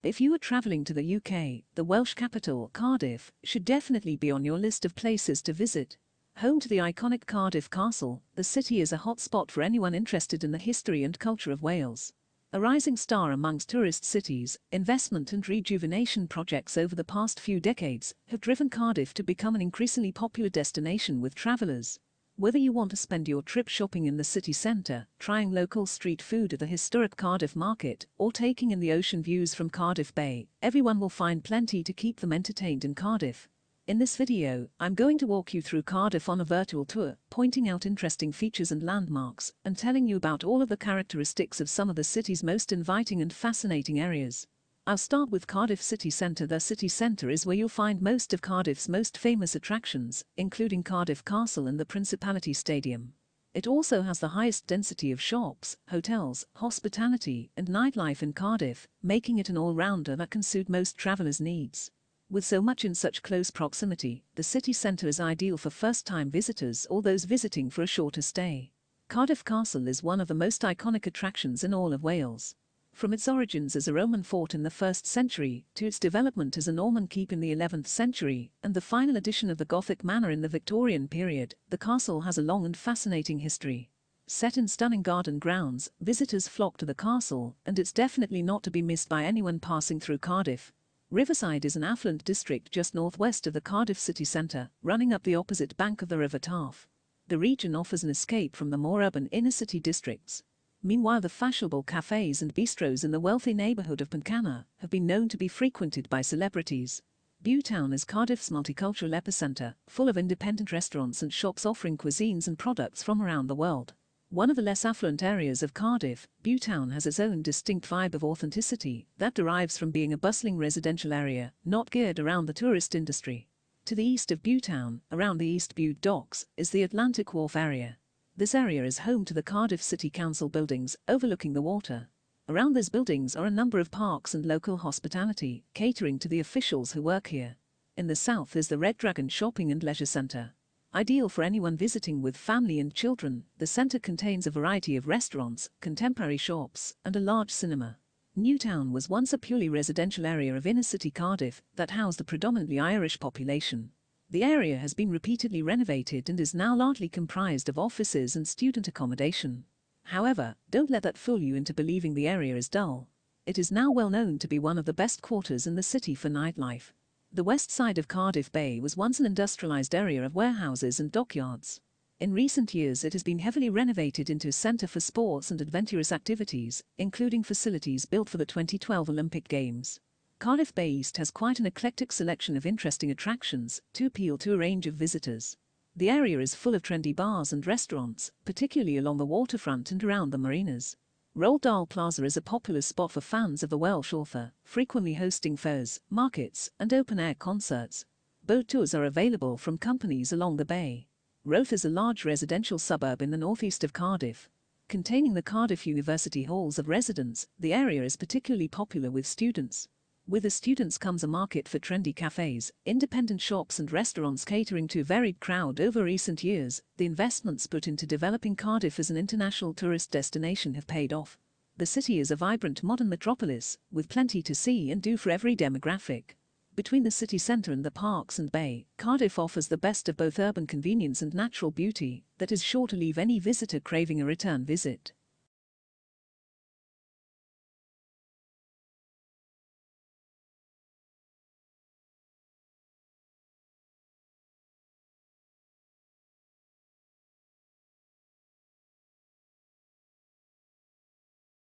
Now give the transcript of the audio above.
If you are travelling to the UK, the Welsh capital, Cardiff, should definitely be on your list of places to visit. Home to the iconic Cardiff Castle, the city is a hotspot for anyone interested in the history and culture of Wales. A rising star amongst tourist cities, investment and rejuvenation projects over the past few decades have driven Cardiff to become an increasingly popular destination with travellers. Whether you want to spend your trip shopping in the city centre, trying local street food at the historic Cardiff market, or taking in the ocean views from Cardiff Bay, everyone will find plenty to keep them entertained in Cardiff. In this video, I'm going to walk you through Cardiff on a virtual tour, pointing out interesting features and landmarks, and telling you about all of the characteristics of some of the city's most inviting and fascinating areas. I'll start with Cardiff City Centre. The city centre is where you'll find most of Cardiff's most famous attractions, including Cardiff Castle and the Principality Stadium. It also has the highest density of shops, hotels, hospitality, and nightlife in Cardiff, making it an all-rounder that can suit most travellers' needs. With so much in such close proximity, the city centre is ideal for first-time visitors or those visiting for a shorter stay. Cardiff Castle is one of the most iconic attractions in all of Wales. From its origins as a Roman fort in the 1st century, to its development as a Norman keep in the 11th century, and the final addition of the Gothic manor in the Victorian period, the castle has a long and fascinating history. Set in stunning garden grounds, visitors flock to the castle, and it's definitely not to be missed by anyone passing through Cardiff. Riverside is an affluent district just northwest of the Cardiff city centre, running up the opposite bank of the River Taff. The region offers an escape from the more urban inner-city districts. Meanwhile, the fashionable cafes and bistros in the wealthy neighbourhood of Pontcanna have been known to be frequented by celebrities. Butetown is Cardiff's multicultural epicentre, full of independent restaurants and shops offering cuisines and products from around the world. One of the less affluent areas of Cardiff, Butetown has its own distinct vibe of authenticity that derives from being a bustling residential area, not geared around the tourist industry. To the east of Butetown, around the East Bute docks, is the Atlantic Wharf area. This area is home to the Cardiff City Council buildings, overlooking the water. Around these buildings are a number of parks and local hospitality, catering to the officials who work here. In the south is the Red Dragon Shopping and Leisure Centre. Ideal for anyone visiting with family and children, the centre contains a variety of restaurants, contemporary shops, and a large cinema. Newtown was once a purely residential area of inner-city Cardiff that housed a predominantly Irish population. The area has been repeatedly renovated and is now largely comprised of offices and student accommodation. However, don't let that fool you into believing the area is dull. It is now well known to be one of the best quarters in the city for nightlife. The west side of Cardiff Bay was once an industrialised area of warehouses and dockyards. In recent years it has been heavily renovated into a centre for sports and adventurous activities, including facilities built for the 2012 Olympic Games. Cardiff Bay East has quite an eclectic selection of interesting attractions to appeal to a range of visitors. The area is full of trendy bars and restaurants, particularly along the waterfront and around the marinas. Roald Dahl Plaza is a popular spot for fans of the Welsh author, frequently hosting fairs, markets, and open-air concerts. Boat tours are available from companies along the bay. Roath is a large residential suburb in the northeast of Cardiff. Containing the Cardiff University halls of residence, the area is particularly popular with students. With the students comes a market for trendy cafes, independent shops and restaurants catering to a varied crowd. Over recent years, the investments put into developing Cardiff as an international tourist destination have paid off. The city is a vibrant modern metropolis, with plenty to see and do for every demographic. Between the city centre and the parks and bay, Cardiff offers the best of both urban convenience and natural beauty that is sure to leave any visitor craving a return visit.